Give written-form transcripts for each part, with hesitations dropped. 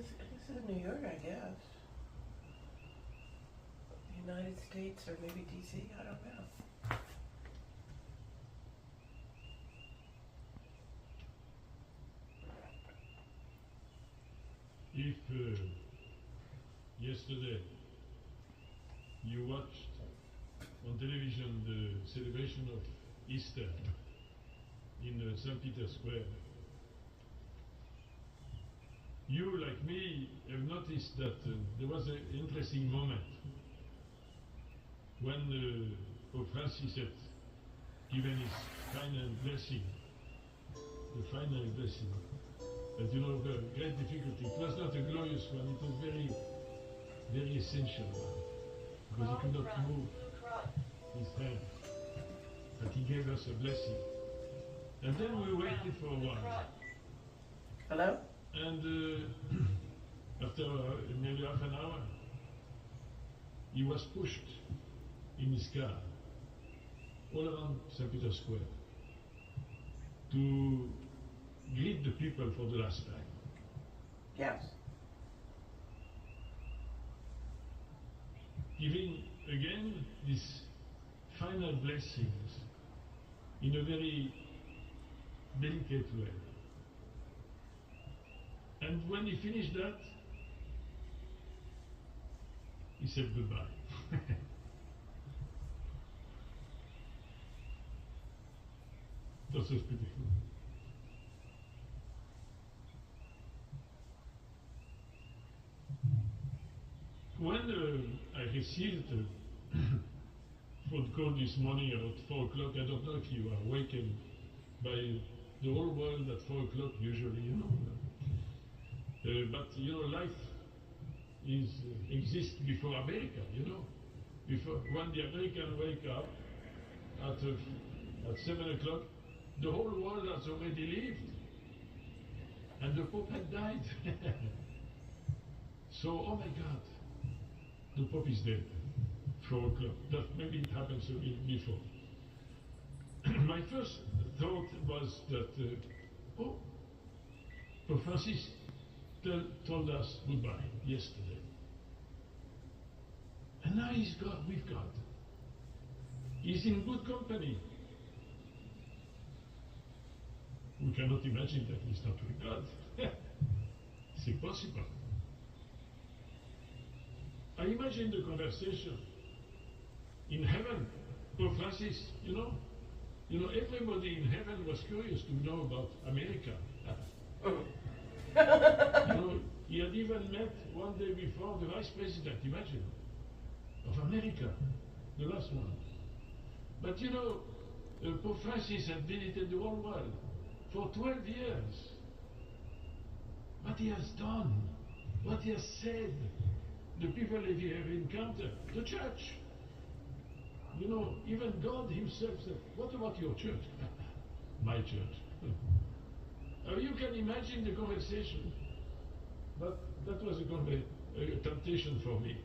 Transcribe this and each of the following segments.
It's in New York, I guess. United States or maybe DC, I don't know. If yesterday you watched on television the celebration of Easter in St. Peter's Square, you, like me, have noticed that there was an interesting moment when Pope Francis had given his final blessing, the final blessing. But you know, the great difficulty, it was not a glorious one, it was very, very essential one. Because he could not move his hand. But he gave us a blessing. And then we waited for a while. Hello? And after nearly half an hour, he was pushed in his car all around St. Peter's Square to greet the people for the last time. Yes. Giving again these final blessings in a very delicate way. And when he finished that, he said goodbye. That was beautiful. When I received a phone call this morning about 4 o'clock, I don't know if you are awakened by the whole world at 4 o'clock usually, you know. But you know, life exists before America, you know. Before, when the Americans wake up at 7 o'clock, the whole world has already lived, and the Pope had died. So, oh my God, the Pope is dead. 4 o'clock. That maybe it happens a bit before. My first thought was that, oh, Pope Francis told us goodbye yesterday. And now he's gone with God. He's in good company. We cannot imagine that he's not with God. It's impossible. I imagine the conversation in heaven. Pope Francis, you know, everybody in heaven was curious to know about America. You know, he had even met one day before the vice president, imagine, of America, the last one. But you know, Pope Francis had visited the whole world for 12 years. What he has done, what he has said, the people that he have encountered, the church. You know, even God himself said, what about your church? My church. You can imagine the conversation, but that was a temptation for me.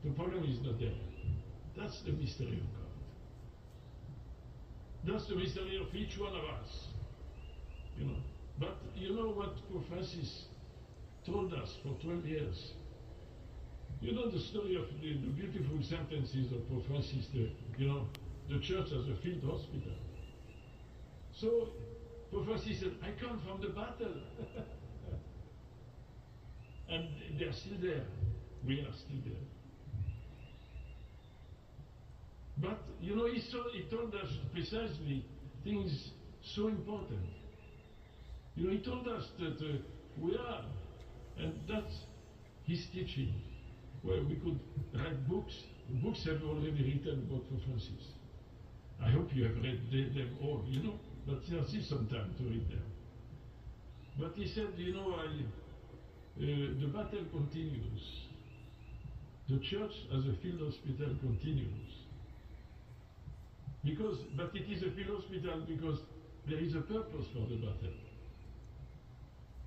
The problem is not there. That's the mystery of God. That's the mystery of each one of us. You know. But you know what Pope Francis told us for 12 years? You know the story of the beautiful sentences of Pope Francis, the church as a field hospital. So Pope Francis said, I come from the battle. And they're still there. We are still there. But, you know, he told us precisely things so important. You know, he told us that we are, and that's his teaching, where we could write books. Books have already written about Pope Francis. I hope you have read them all, you know, but there's still some time to read them. But he said, you know, the battle continues. The church as a field hospital continues. But it is a field hospital because there is a purpose for the battle.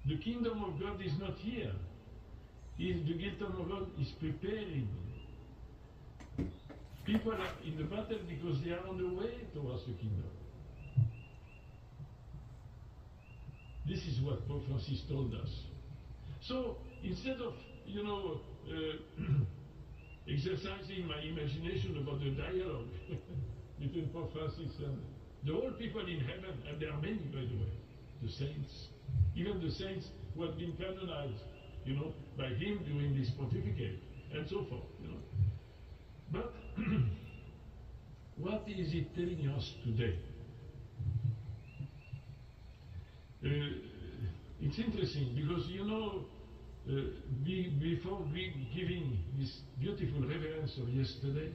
The kingdom of God is not here. The kingdom of God is preparing. People are in the battle because they are on the way towards the kingdom. This is what Pope Francis told us. So instead of, exercising my imagination about the dialogue between Pope Francis and the whole people in heaven, and there are many, by the way, the saints, even the saints who have been canonized, by him during this pontificate, and so forth, But what is it telling us today? It's interesting because, before giving this beautiful reverence of yesterday,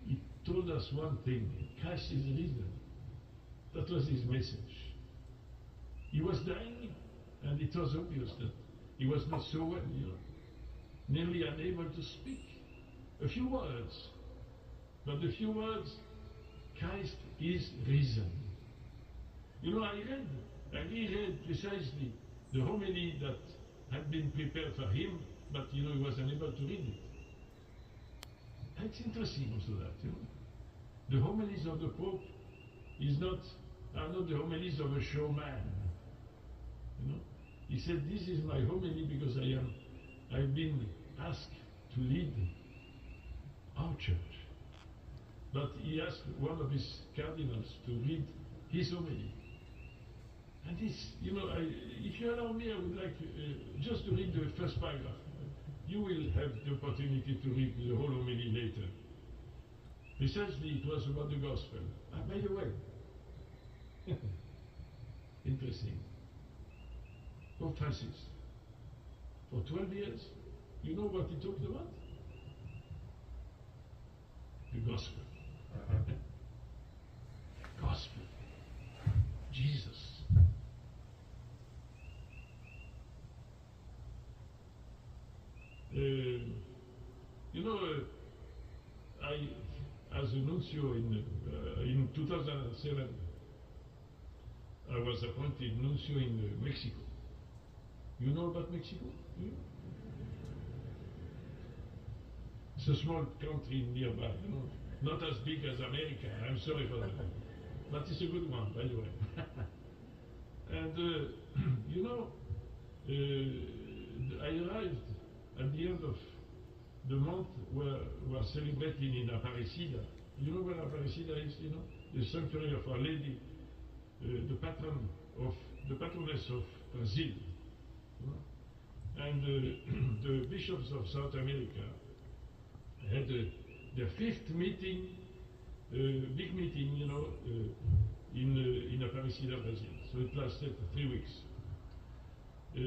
he told us one thing: Christ is risen. That was his message. He was dying, and it was obvious that he was not so well, nearly unable to speak. A few words, but the few words, Christ is risen. I reread precisely the homily that had been prepared for him, but he was unable to read it. And it's interesting also that, the homilies of the Pope are not the homilies of a showman. He said, "This is my homily because I've been asked to lead our church." But he asked one of his cardinals to read his homily. And this, if you allow me, I would like just to read the first paragraph. You will have the opportunity to read the whole homily later. Precisely, it was about the gospel. By the way, interesting. Pope Francis, for 12 years, you know what he talked about? The gospel. Gospel. Jesus. As a nuncio in 2007, I was appointed nuncio in Mexico. You know about Mexico? It's a small country nearby, not as big as America. I'm sorry for that, but it's a good one, by the way. And I arrived at the end of the month where we are celebrating in Aparecida. You know where Aparecida is? The sanctuary of Our Lady, the patroness of Brazil. And the bishops of South America had their fifth meeting, big meeting, in Aparecida, Brazil. So it lasted 3 weeks. I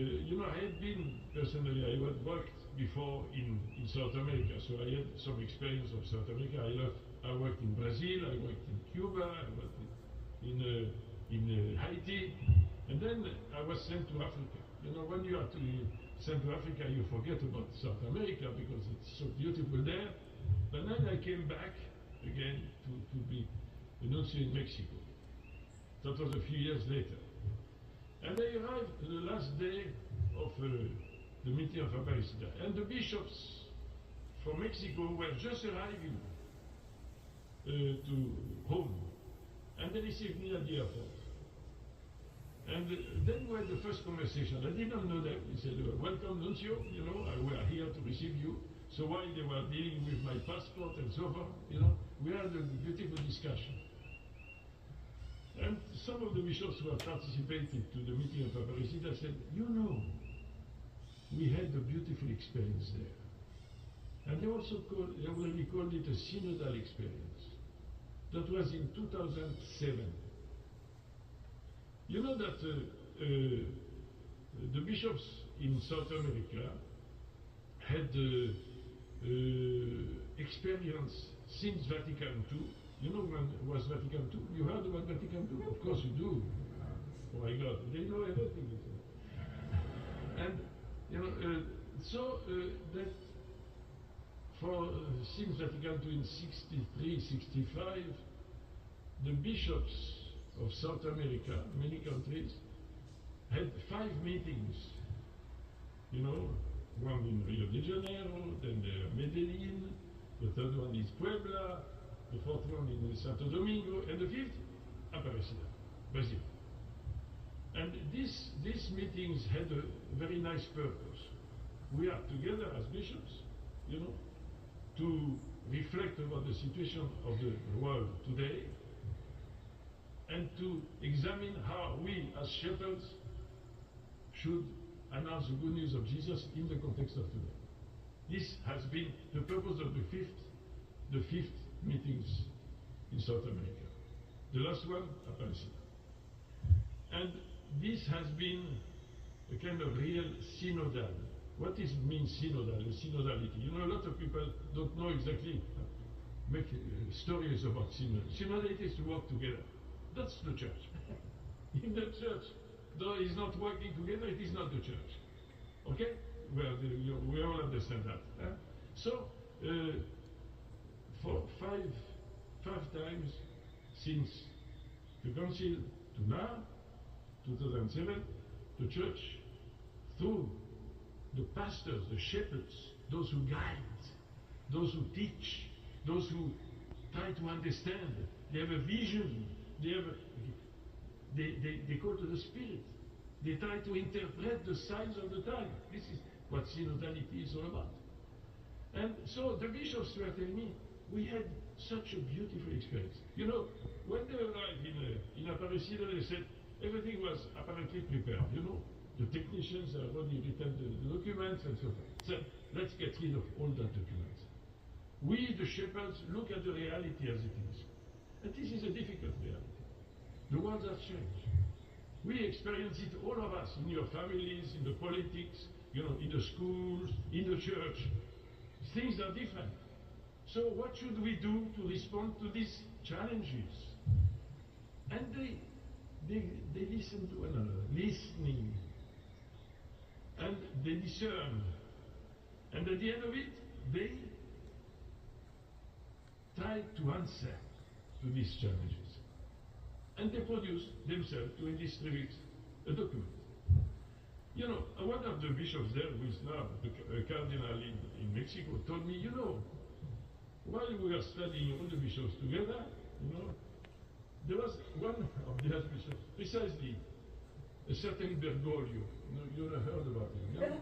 had been, personally, I had worked before in South America, so I had some experience of South America. I worked in Brazil, I worked in Cuba, I worked in Haiti, and then I was sent to Africa. When you are sent to Africa, you forget about South America because it's so beautiful there. But then I came back again to be a nuncio in Mexico. That was a few years later. And I arrived the last day of the meeting of Aparecida. And the bishops from Mexico were just arriving to home. And they received me at the airport. And then we had the first conversation. I did not know them. He said, "Welcome, Nuncio. We are here to receive you." So while they were dealing with my passport and so forth, we had a beautiful discussion. And some of the bishops who have participated to the meeting of Aparecida said, we had a beautiful experience there. And they also already called it a synodal experience. That was in 2007. You know that the bishops in South America had experience since Vatican II. You know when was Vatican II? You heard about Vatican II? Of course you do. Oh my God, they know everything. And that for since Vatican II in 63, 65, the bishops of South America, many countries, had 5 meetings. One in Rio de Janeiro, then Medellin, the third one is Puebla, the fourth one in Santo Domingo, and the fifth, Aparecida, Brazil. And these meetings had a very nice purpose. We are together as bishops, you know, to reflect about the situation of the world today and to examine how we as shepherds should announce the good news of Jesus in the context of today. This has been the purpose of the fifth meetings in South America. The last one, Aparecida. And this has been a kind of real synodal. What means synodal, synodality? You know, a lot of people don't know exactly, make stories about synodality. Synodality is to work together. That's the church. In the church, though it's not working together, it is not the church. Okay? Well, we all understand that. Huh? So, for five times since the council to now, 2007, the church, through the pastors, the shepherds, those who guide, those who teach, those who try to understand, they have a vision, they call to the Spirit, they try to interpret the signs of the time. This is what synodality is all about. And so the bishops were telling me, we had such a beautiful experience. You know, when they arrived in Aparecida, they said everything was apparently prepared. You know, the technicians have already written the documents and so forth. So let's get rid of all that documents. We, the shepherds, look at the reality as it is. And this is a difficult reality. The world has changed. We experience it, all of us, in your families, in the politics, you know, in the schools, in the church. Things are different. So what should we do to respond to these challenges? And they listen to one another, listening. And they discern. And at the end of it, they try to answer to these challenges. And they produce themselves to distribute a document. You know, one of the bishops there, who is now the Cardinal in Mexico, told me, you know, while we were studying all the bishops together, you know, there was one of the archbishops, precisely a certain Bergoglio. You know, heard about him, you know?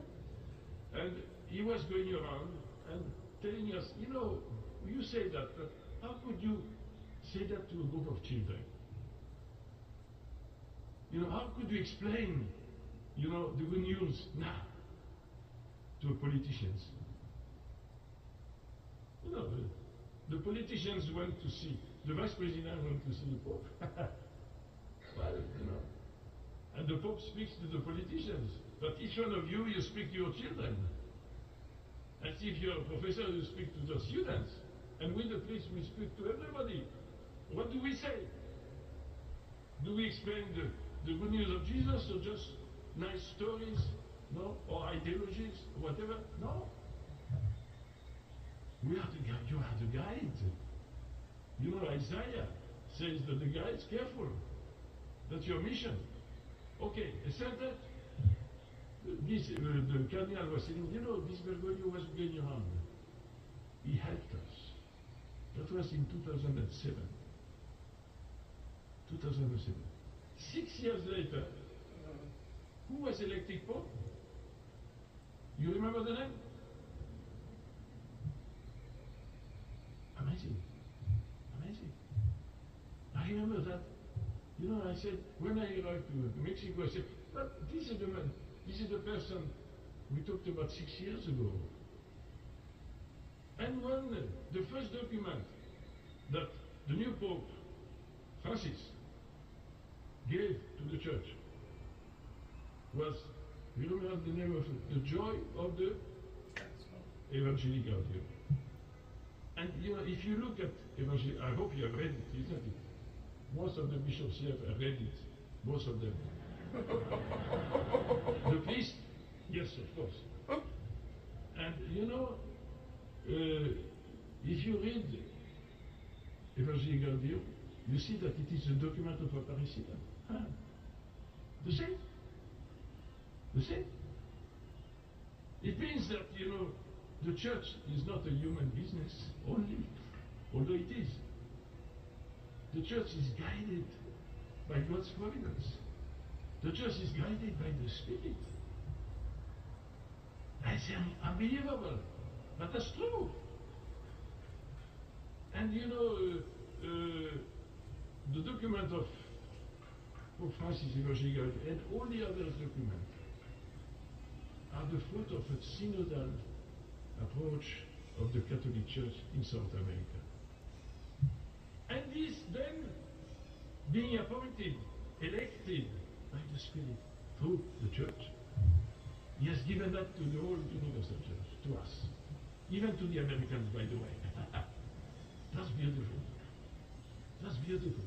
And he was going around and telling us, you know, you say that, but how could you say that to a group of children? You know, how could you explain, you know, the good news now to politicians? You know, the politicians went to see, the vice president went to see the Pope. Well, you know, and the Pope speaks to the politicians, but each one of you, you speak to your children. As if you're a professor, you speak to the students. And we, the priests, we speak to everybody. What do we say? Do we explain the good news of Jesus, or just nice stories, no, or ideologies, or whatever? No. We are you are the guide. You know, Isaiah says that the guide's careful. That's your mission. Okay, except that the Cardinal was saying, you know, this Bergoglio was going around. He helped us. That was in 2007. 2007. 6 years later, who was elected Pope? You remember the name? Amazing. Amazing. I remember that. You know, I said, when I arrived to Mexico, I said, but this is the man, this is the person we talked about 6 years ago. And when the first document that the new Pope, Francis, gave to the church was, you remember the name of it? The Joy of the Evangelical Gaudium. And you know, if you look at Evangelical, I hope you have read it, isn't it? Most of the bishops here have read it, most of them. The priest, yes, of course. And you know, if you read Evangelical Gaudium, you see that it is a document of Aparecida. Huh? The same. The same. It means that, you know, the church is not a human business only, although it is. The church is guided by God's providence. The church is guided by the Spirit. I say, unbelievable, but that's true. And you know, the document of Pope Francis Evangelical and all the other documents are the fruit of a synodal approach of the Catholic Church in South America. And this then being appointed, elected by the Spirit through the Church. He has given that to the whole universal Church, to us. Even to the Americans, by the way. That's beautiful. That's beautiful.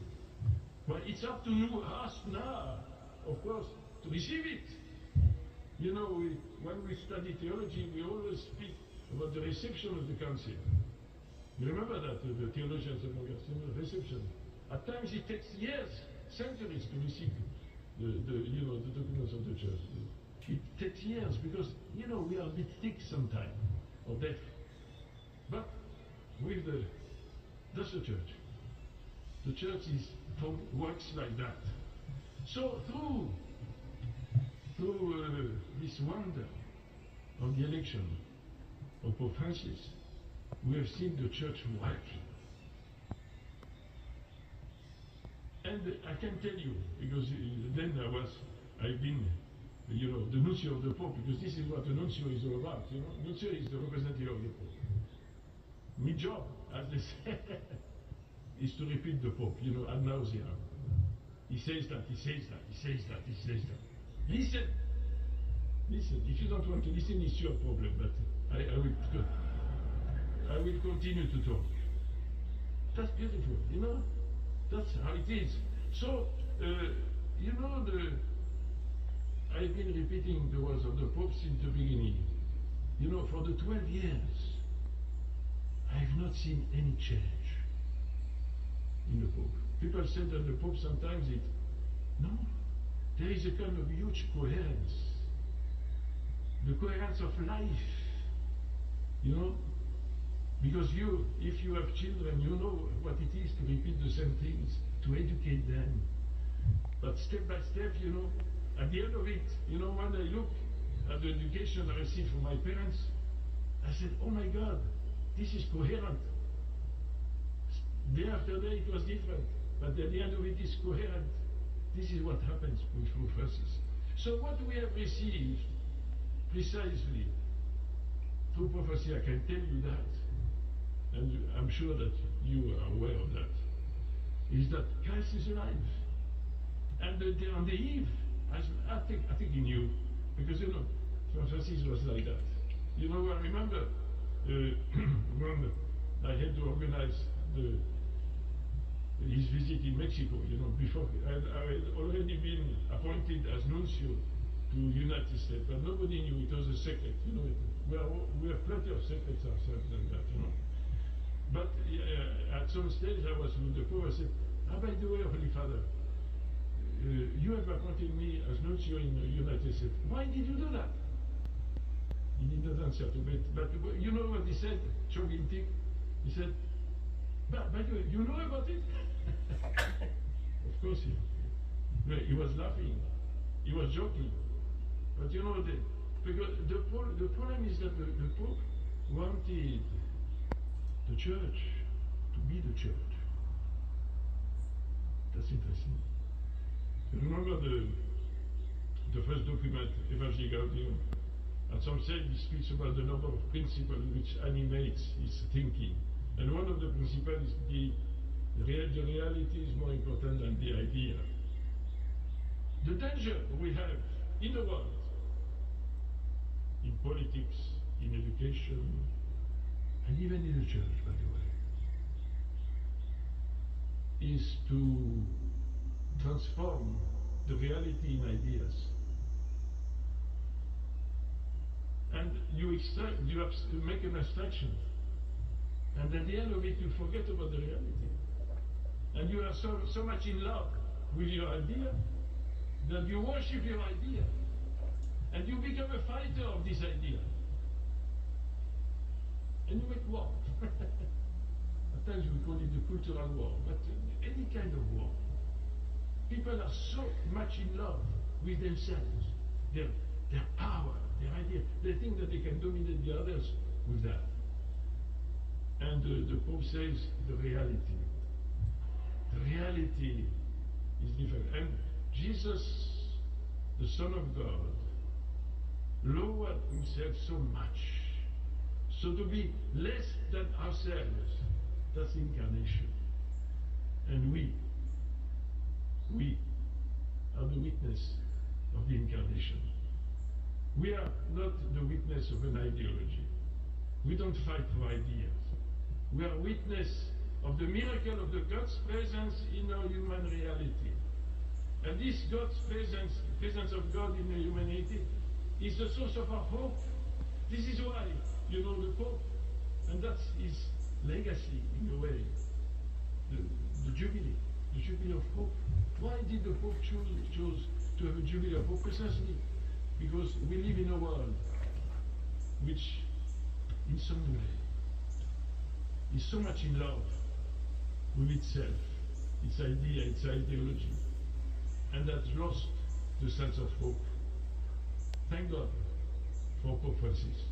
Well, it's up to us now, of course, to receive it. You know, when we study theology, we always speak about the reception of the council. You remember that, the theologians of the reception. At times it takes years, centuries to receive the documents of the church. It takes years because, you know, we are a bit thick sometimes, or deaf. But with that's the church. The church works like that. So through this wonder of the election of Pope Francis, we have seen the church working. And I can tell you, because then I've been, you know, the nuncio of the Pope, because this is what the nuncio is all about, you know. Nuncio is the representative of the Pope. My job, as they say, is to repeat the Pope, you know, ad nauseam. He says that, he says that, he says that, he says that. Listen. Listen. If you don't want to listen, it's your problem, but I will continue to talk. That's beautiful, you know? That's how it is. So, you know, I've been repeating the words of the Pope since the beginning. You know, for the 12 years, I've not seen any change in the Pope. People say that the Pope sometimes no, there is a kind of huge coherence. The coherence of life, you know? Because if you have children, you know what it is to repeat the same things, to educate them. But step by step, you know, at the end of it, you know, when I look at the education I received from my parents, I said, oh my God, this is coherent. Day after day it was different, but at the end of it is coherent. This is what happens with Pope Francis. So what we have received, precisely, through prophecy, I can tell you that, and I'm sure that you are aware of that, is that Christ is alive. And on the eve, I think he knew, because, you know, Francis was like that. You know, I remember when I had to organize his visit in Mexico, you know, before I had already been appointed as nuncio to United States, but nobody knew. It was a secret, you know. We have plenty of secrets ourselves like that, you know. But at some stage I was with the Pope. I said, by the way, Holy Father, you have appointed me as nuncio in the United States. Why did you do that? He did not answer to it. But you know what he said, Chogintik? He said, by the way, you know about it? Of course he was laughing. He was joking. But you know, because the problem is that the Pope wanted the church to be the church. That's interesting. You remember the first document, Evangelii Gaudium, and some say he speaks about the number of principles which animates his thinking. And one of the principles is the reality is more important than the idea. The danger we have in the world, in politics, in education, and even in the church, by the way, is to transform the reality in ideas. And you have to make an abstraction. And at the end of it, you forget about the reality. And you are so much in love with your idea that you worship your idea. And you become a fighter of this idea. And you make war. At times we call it the cultural war, but any kind of war. People are so much in love with themselves, their power, their idea. They think that they can dominate the others with that. And the Pope says the reality. The reality is different. And Jesus, the Son of God, lowered himself so much. So to be less than ourselves, that's incarnation. And we are the witness of the incarnation. We are not the witness of an ideology. We don't fight for ideas. We are witness of the miracle of the God's presence in our human reality. And this God's presence of God in the humanity, is the source of our hope. This is why, the Pope, and that's his legacy in a way, the Jubilee of hope. Why did the Pope choose to have a Jubilee of hope? Precisely because we live in a world which, in some way, is so much in love with itself, its idea, its ideology, and has lost the sense of hope. Thank God for Pope Francis.